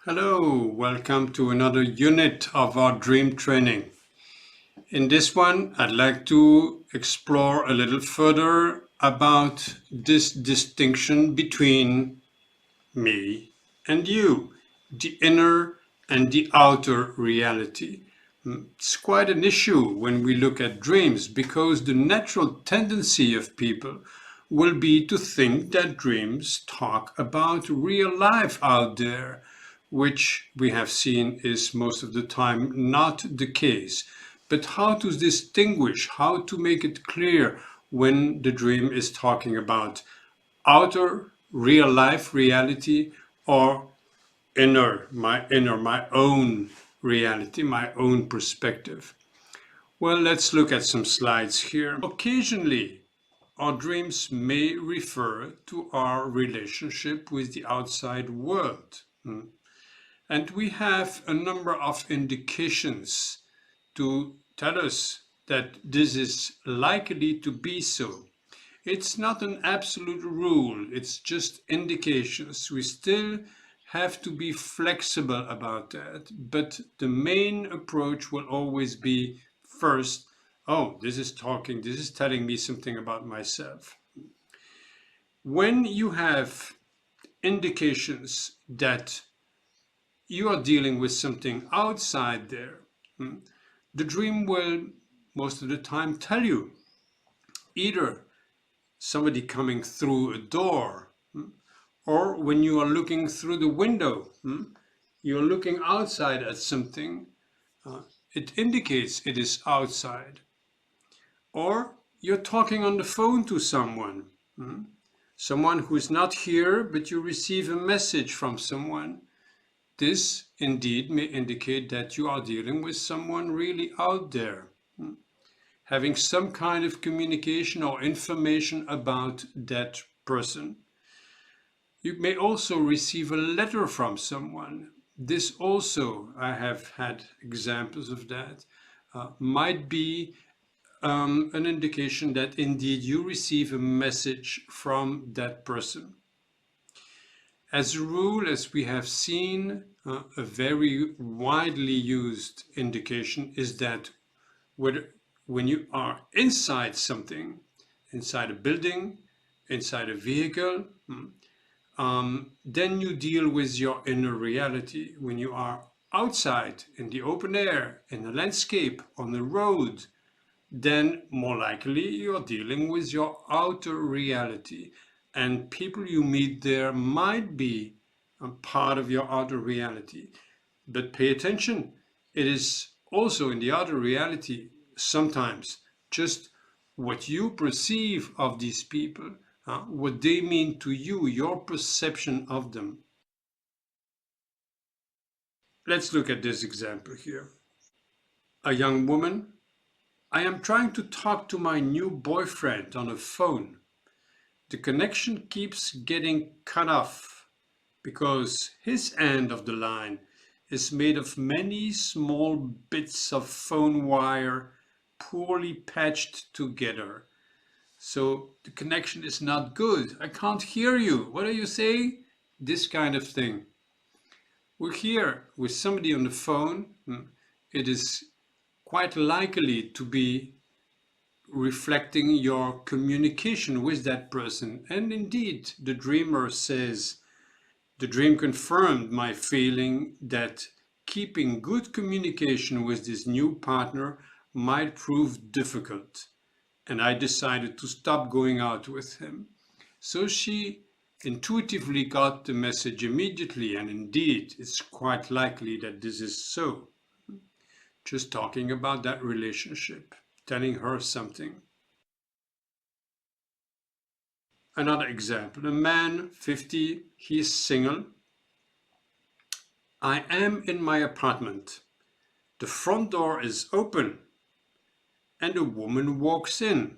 Hello, welcome to another unit of our dream training. In this one, I'd like to explore a little further about this distinction between me and you, the inner and the outer reality. It's quite an issue when we look at dreams because the natural tendency of people will be to think that dreams talk about real life out there, which we have seen is most of the time not the case. But how to distinguish, how to make it clear when the dream is talking about outer real life reality or my own reality, my own perspective. Well, let's look at some slides here. Occasionally, our dreams may refer to our relationship with the outside world. And we have a number of indications to tell us that this is likely to be so. It's not an absolute rule, it's just indications. We still have to be flexible about that, but the main approach will always be first, oh, this is telling me something about myself. When you have indications that you are dealing with something outside there, the dream will most of the time tell you either somebody coming through a door, or when you are looking through the window, you're looking outside at something, it indicates it is outside. Or you're talking on the phone to someone, someone who is not here, but you receive a message from someone. This indeed may indicate that you are dealing with someone really out there, having some kind of communication or information about that person. You may also receive a letter from someone. This also, I have had examples of that, might be an indication that indeed you receive a message from that person. As a rule, as we have seen, a very widely used indication is that when you are inside something, inside a building, inside a vehicle, then you deal with your inner reality. When you are outside in the open air, in the landscape, on the road, then more likely you're dealing with your outer reality. And people you meet there might be a part of your outer reality. But pay attention, it is also in the outer reality sometimes just what you perceive of these people, what they mean to you, your perception of them. Let's look at this example here. A young woman: I am trying to talk to my new boyfriend on a phone. The connection keeps getting cut off because his end of the line is made of many small bits of phone wire poorly patched together. So the connection is not good. I can't hear you. What are you saying? This kind of thing. We're here with somebody on the phone. It is quite likely to be reflecting your communication with that person. And indeed, the dreamer says, the dream confirmed my feeling that keeping good communication with this new partner might prove difficult. And I decided to stop going out with him. So she intuitively got the message immediately, and indeed, it's quite likely that this is so. Just talking about that relationship, telling her something. Another example, a man, 50, he's single. I am in my apartment. The front door is open and a woman walks in.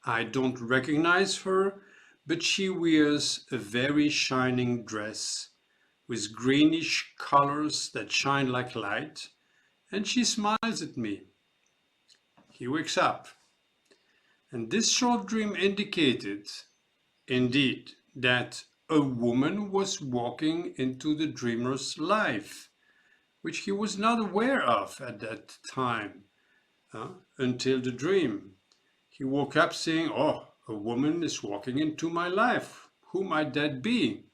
I don't recognize her, but she wears a very shining dress with greenish colors that shine like light, and she smiles at me. He wakes up. And this short dream indicated, indeed, that a woman was walking into the dreamer's life, which he was not aware of at that time, until the dream. He woke up saying, "Oh, a woman is walking into my life. Who might that be?"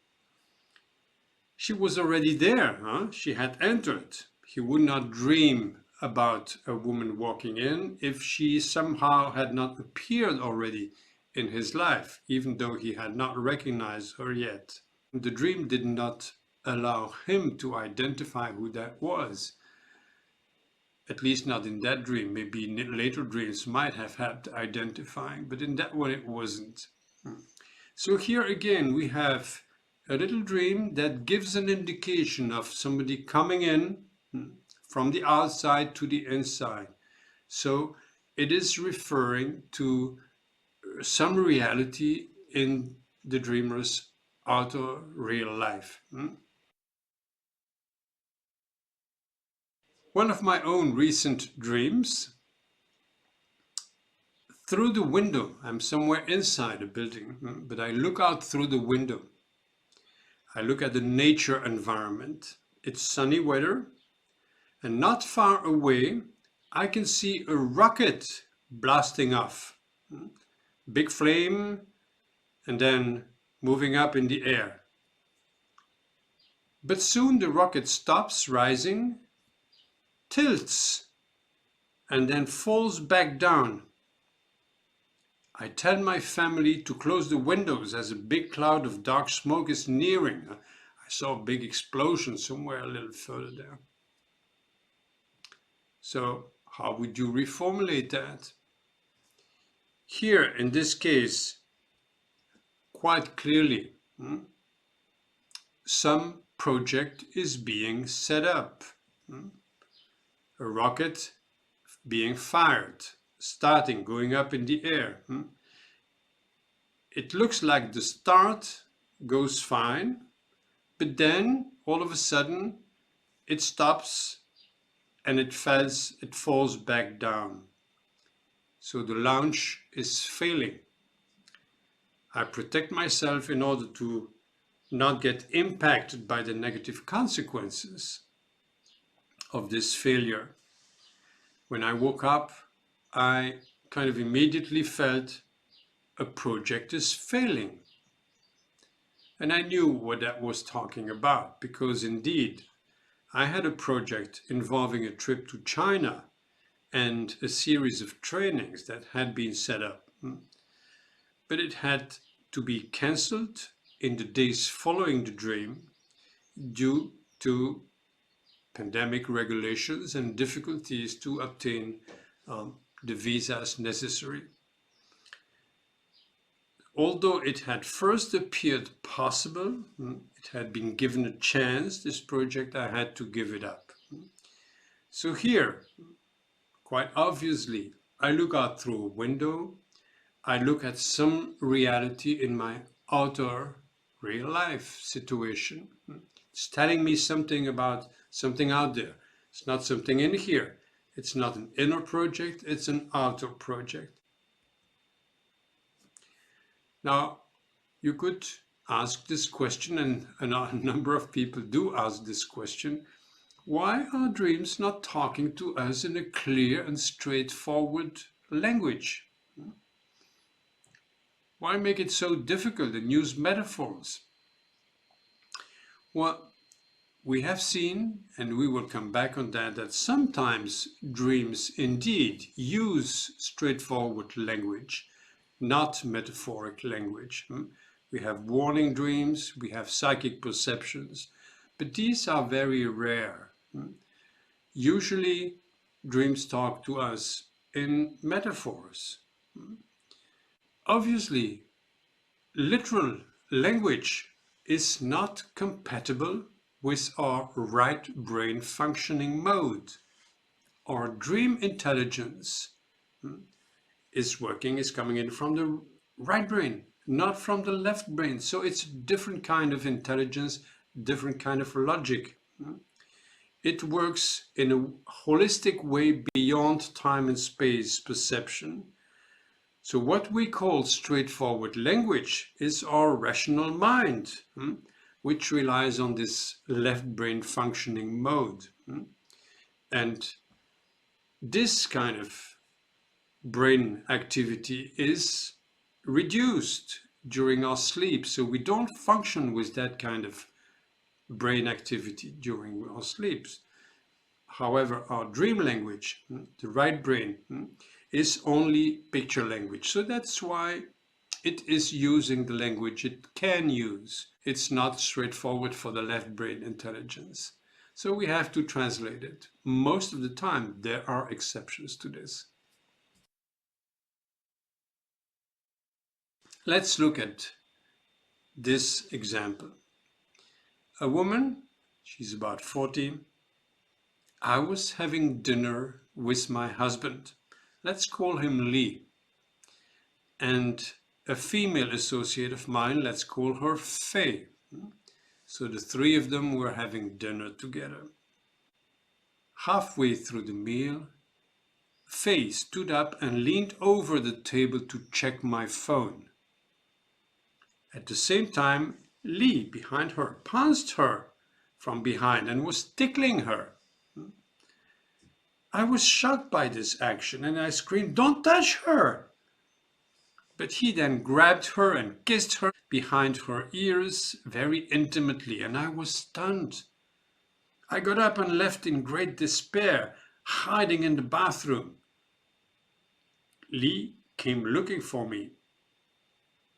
She was already there, She had entered. He would not dream about a woman walking in if she somehow had not appeared already in his life, even though he had not recognized her yet. The dream did not allow him to identify who that was. At least not in that dream. Maybe in later dreams might have helped identifying, but in that one it wasn't. So here again we have a little dream that gives an indication of somebody coming in from the outside to the inside. So it is referring to some reality in the dreamer's outer real life. One of my own recent dreams, through the window, I'm somewhere inside a building, but I look out through the window. I look at the nature environment. It's sunny weather, and not far away, I can see a rocket blasting off. Big flame, and then moving up in the air. But soon the rocket stops rising, tilts, and then falls back down. I tell my family to close the windows as a big cloud of dark smoke is nearing. I saw a big explosion somewhere a little further down. So how would you reformulate that? Here, in this case, quite clearly, some project is being set up. A rocket being fired, starting, going up in the air. It looks like the start goes fine, but then all of a sudden it stops and it falls back down. So the launch is failing. I protect myself in order to not get impacted by the negative consequences of this failure. When I woke up, I kind of immediately felt a project is failing. And I knew what that was talking about, because indeed, I had a project involving a trip to China and a series of trainings that had been set up. But it had to be cancelled in the days following the dream due to pandemic regulations and difficulties to obtain the visas necessary. Although it had first appeared possible, it had been given a chance, this project, I had to give it up. So here, quite obviously, I look out through a window, I look at some reality in my outer real life situation. It's telling me something about something out there. It's not something in here. It's not an inner project, it's an outer project. Now, you could ask this question, and a number of people do ask this question: why are dreams not talking to us in a clear and straightforward language? Why make it so difficult and use metaphors? Well, we have seen, and we will come back on that, that sometimes dreams indeed use straightforward language, not metaphoric language. We have warning dreams, we have psychic perceptions, but these are very rare. Usually, dreams talk to us in metaphors. Obviously, literal language is not compatible with our right brain functioning mode. Our dream intelligence is coming in from the right brain, not from the left brain. So it's a different kind of intelligence, different kind of logic. It works in a holistic way beyond time and space perception. So what we call straightforward language is our rational mind, which relies on this left brain functioning mode. And this kind of brain activity is reduced during our sleep. So we don't function with that kind of brain activity during our sleeps. However, our dream language, the right brain, is only picture language. So that's why it is using the language it can use. It's not straightforward for the left brain intelligence. So we have to translate it. Most of the time, there are exceptions to this. Let's look at this example. A woman, she's about 40. I was having dinner with my husband. Let's call him Lee. And a female associate of mine, let's call her Faye. So the three of them were having dinner together. Halfway through the meal, Faye stood up and leaned over the table to check my phone. At the same time, Lee, behind her, pounced her from behind and was tickling her. I was shocked by this action and I screamed, "Don't touch her!" But he then grabbed her and kissed her behind her ears very intimately, and I was stunned. I got up and left in great despair, hiding in the bathroom. Lee came looking for me.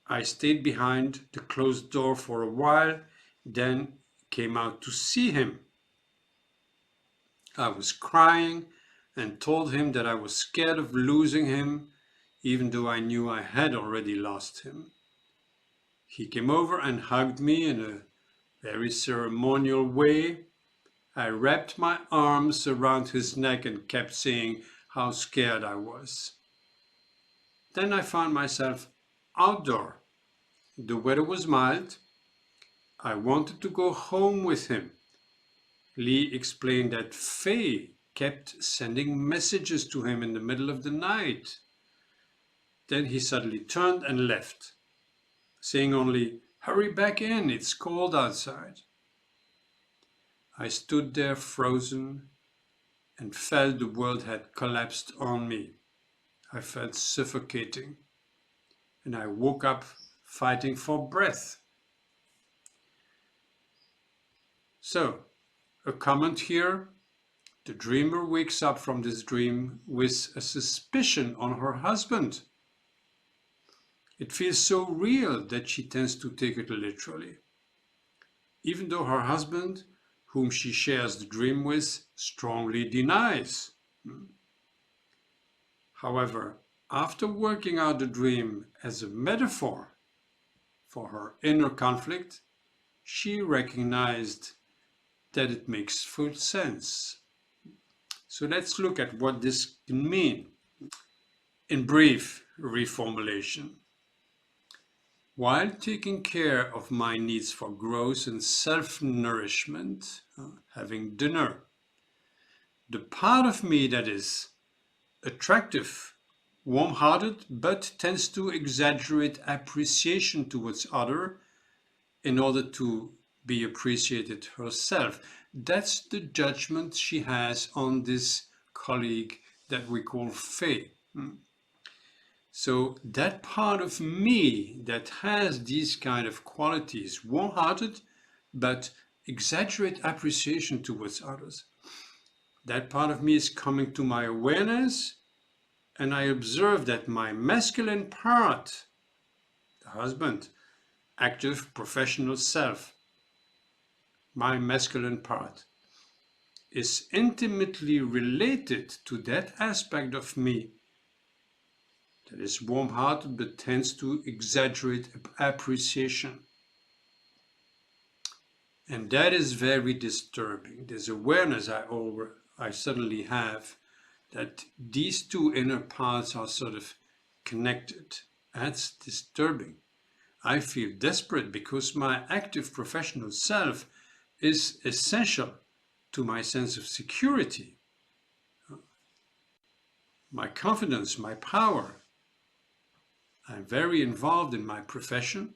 I stayed behind the closed door for a while, then came out to see him. I was crying and told him that I was scared of losing him, even though I knew I had already lost him. He came over and hugged me in a very ceremonial way. I wrapped my arms around his neck and kept saying how scared I was. Then I found myself outdoor. The weather was mild. I wanted to go home with him. Lee explained that Faye kept sending messages to him in the middle of the night. Then he suddenly turned and left, saying only, "Hurry back in, it's cold outside." I stood there frozen and felt the world had collapsed on me. I felt suffocating, and I woke up fighting for breath. So, a comment here. The dreamer wakes up from this dream with a suspicion on her husband. It feels so real that she tends to take it literally, even though her husband, whom she shares the dream with, strongly denies. However, after working out the dream as a metaphor for her inner conflict, she recognized that it makes full sense. So let's look at what this can mean. In brief reformulation, while taking care of my needs for growth and self-nourishment, having dinner, the part of me that is attractive, warm-hearted, but tends to exaggerate appreciation towards others in order to be appreciated herself. That's the judgment she has on this colleague that we call Faye. So that part of me that has these kind of qualities, warm-hearted, but exaggerate appreciation towards others, that part of me is coming to my awareness, and I observe that my masculine part, the husband, active professional self, my masculine part, is intimately related to that aspect of me that is warm-hearted but tends to exaggerate appreciation. And that is very disturbing. This awareness I suddenly have that these two inner parts are sort of connected. That's disturbing. I feel desperate because my active professional self is essential to my sense of security, my confidence, my power. I'm very involved in my profession.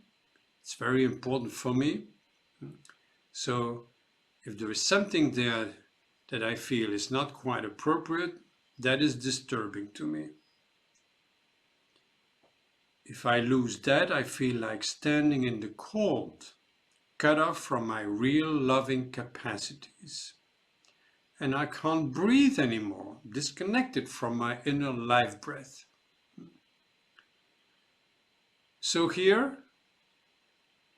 It's very important for me. So if there is something there that I feel is not quite appropriate, that is disturbing to me. If I lose that, I feel like standing in the cold, cut off from my real loving capacities. And I can't breathe anymore, disconnected from my inner life breath. So here,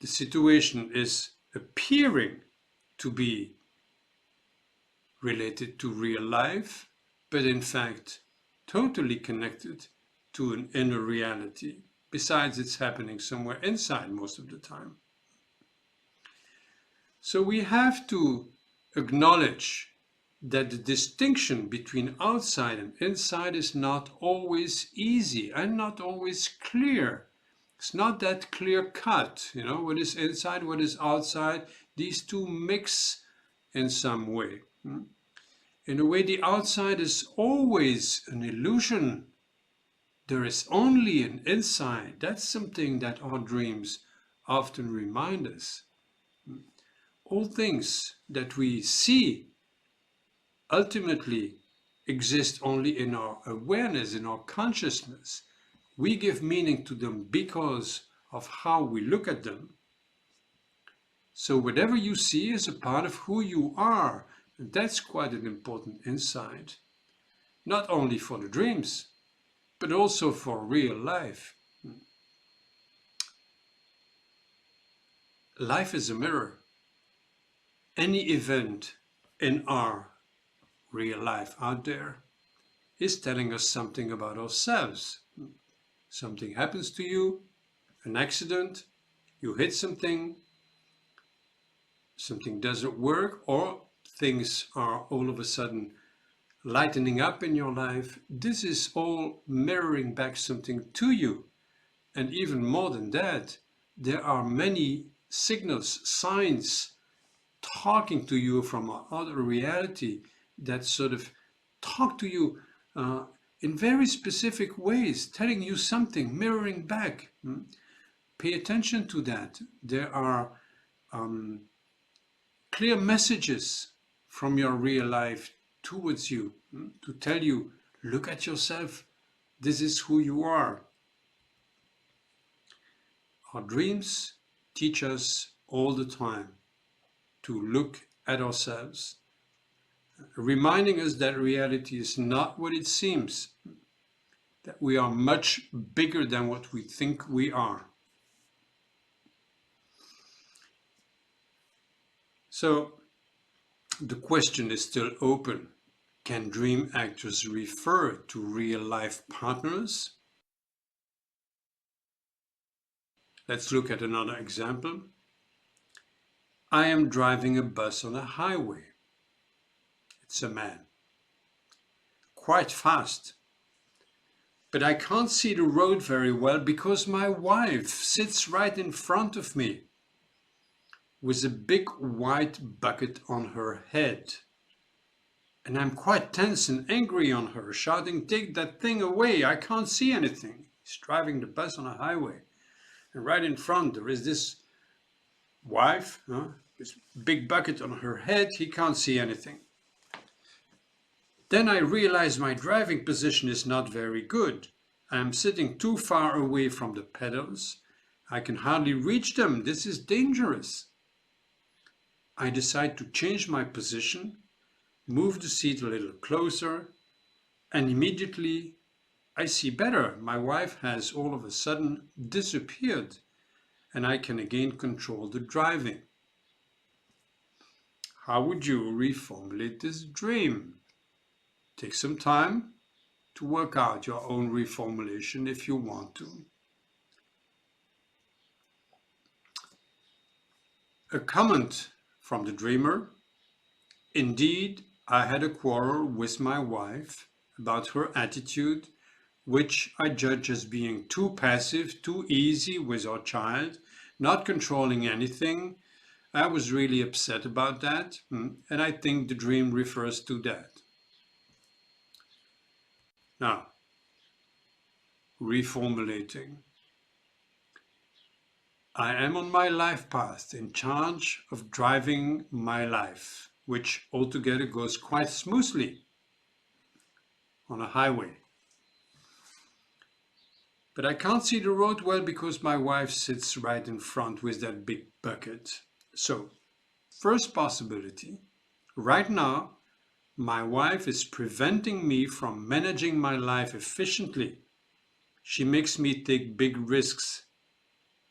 the situation is appearing to be related to real life, but in fact, totally connected to an inner reality. Besides, it's happening somewhere inside most of the time. So we have to acknowledge that the distinction between outside and inside is not always easy and not always clear. It's not that clear cut, what is inside, what is outside. These two mix in some way. In a way, the outside is always an illusion. There is only an inside. That's something that our dreams often remind us. All things that we see ultimately exist only in our awareness, in our consciousness. We give meaning to them because of how we look at them. So whatever you see is a part of who you are. And that's quite an important insight. Not only for the dreams, but also for real life. Life is a mirror. Any event in our real life out there is telling us something about ourselves. Something happens to you, an accident, you hit something doesn't work, or things are all of a sudden lightening up in your life. This is all mirroring back something to you. And even more than that, there are many signals, signs talking to you from another reality that sort of talk to you in very specific ways, telling you something, mirroring back. Pay attention to that. There are clear messages from your real life towards you to tell you, look at yourself. This is who you are. Our dreams teach us all the time to look at ourselves, reminding us that reality is not what it seems, that we are much bigger than what we think we are. So the question is still open. Can dream actors refer to real life partners? Let's look at another example. I am driving a bus on a highway. It's a man. Quite fast. But I can't see the road very well because my wife sits right in front of me with a big white bucket on her head. And I'm quite tense and angry on her, shouting, "Take that thing away, I can't see anything." He's driving the bus on a highway. And right in front there is this wife, this big bucket on her head. He can't see anything. Then I realize my driving position is not very good. I am sitting too far away from the pedals. I can hardly reach them. This is dangerous. I decide to change my position, move the seat a little closer, and immediately I see better. My wife has all of a sudden disappeared, and I can again control the driving. How would you reformulate this dream? Take some time to work out your own reformulation if you want to. A comment from the dreamer. Indeed, I had a quarrel with my wife about her attitude, which I judge as being too passive, too easy with our child, not controlling anything. I was really upset about that, and I think the dream refers to that. Now, reformulating. I am on my life path, in charge of driving my life, which altogether goes quite smoothly on a highway. But I can't see the road well because my wife sits right in front with that big bucket. So, first possibility, right now, my wife is preventing me from managing my life efficiently. She makes me take big risks.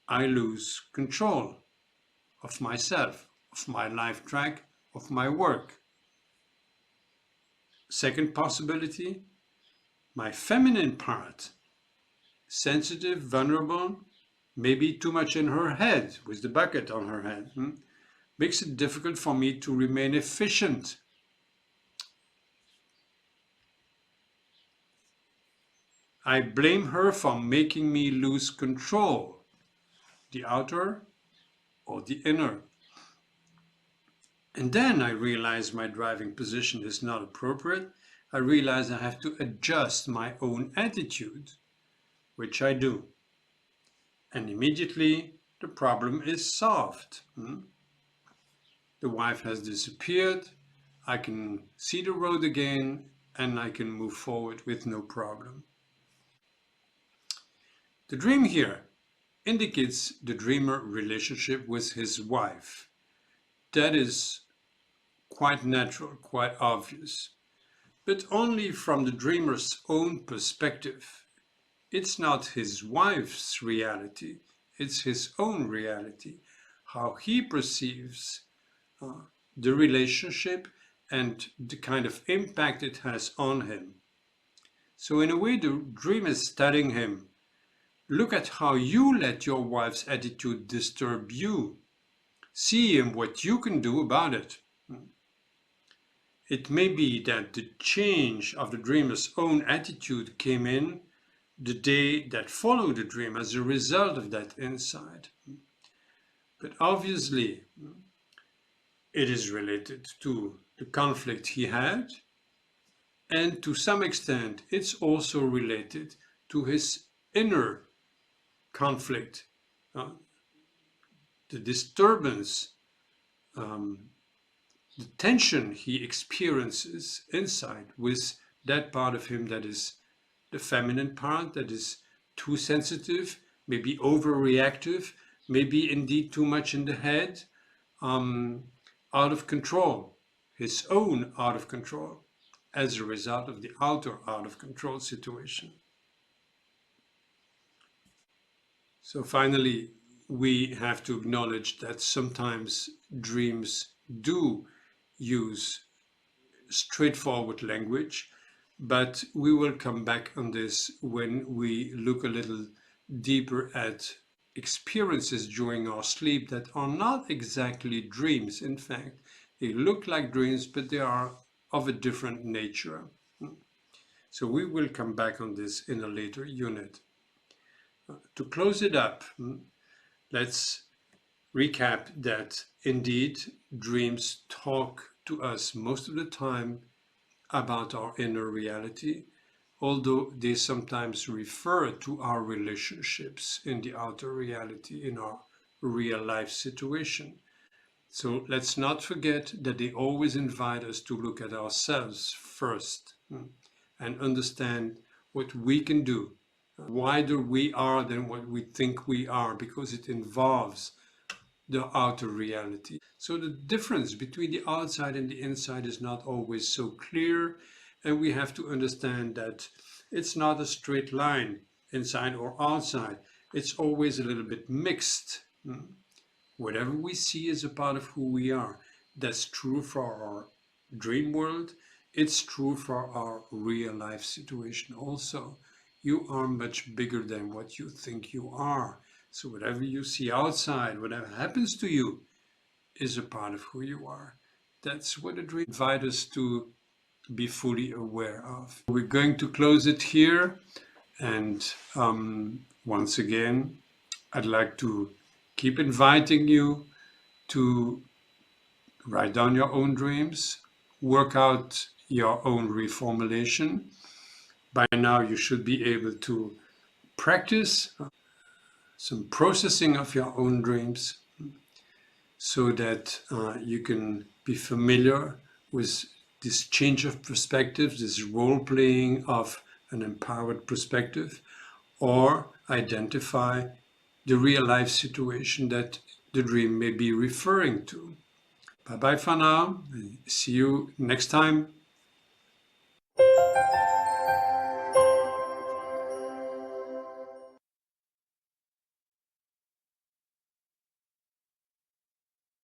I lose control of myself, of my life track, of my work. Second possibility, my feminine part, sensitive, vulnerable, maybe too much in her head with the bucket on her head, makes it difficult for me to remain efficient. I blame her for making me lose control, the outer or the inner. And then I realize my driving position is not appropriate. I realize I have to adjust my own attitude, which I do. And immediately the problem is solved. The wife has disappeared. I can see the road again and I can move forward with no problem. The dream here indicates the dreamer relationship with his wife. That is quite natural, quite obvious, but only from the dreamer's own perspective. It's not his wife's reality, it's his own reality, how he perceives the relationship and the kind of impact it has on him. So in a way, the dream is telling him, look at how you let your wife's attitude disturb you. See what you can do about it. It may be that the change of the dreamer's own attitude came in the day that followed the dream as a result of that insight. But obviously, it is related to the conflict he had, and to some extent, it's also related to his inner conflict, the disturbance, the tension he experiences inside with that part of him that is the feminine part, that is too sensitive, maybe overreactive, maybe indeed too much in the head, out of control, his own out of control, as a result of the outer out of control situation. So finally, we have to acknowledge that sometimes dreams do use straightforward language, but we will come back on this when we look a little deeper at experiences during our sleep that are not exactly dreams. In fact, they look like dreams, but they are of a different nature. So we will come back on this in a later unit. To close it up, let's recap that indeed dreams talk to us most of the time about our inner reality, although they sometimes refer to our relationships in the outer reality, in our real life situation. So let's not forget that they always invite us to look at ourselves first and understand what we can do, wider we are than what we think we are, because it involves the outer reality. So the difference between the outside and the inside is not always so clear, and we have to understand that it's not a straight line, inside or outside. It's always a little bit mixed. Whatever we see is a part of who we are. That's true for our dream world. It's true for our real life situation also. You are much bigger than what you think you are. So whatever you see outside, whatever happens to you, is a part of who you are. That's what a dream invites us to be fully aware of. We're going to close it here. And once again, I'd like to keep inviting you to write down your own dreams, work out your own reformulation. By now, you should be able to practice some processing of your own dreams, so that you can be familiar with this change of perspective, this role-playing of an empowered perspective, or identify the real-life situation that the dream may be referring to. Bye-bye for now. See you next time.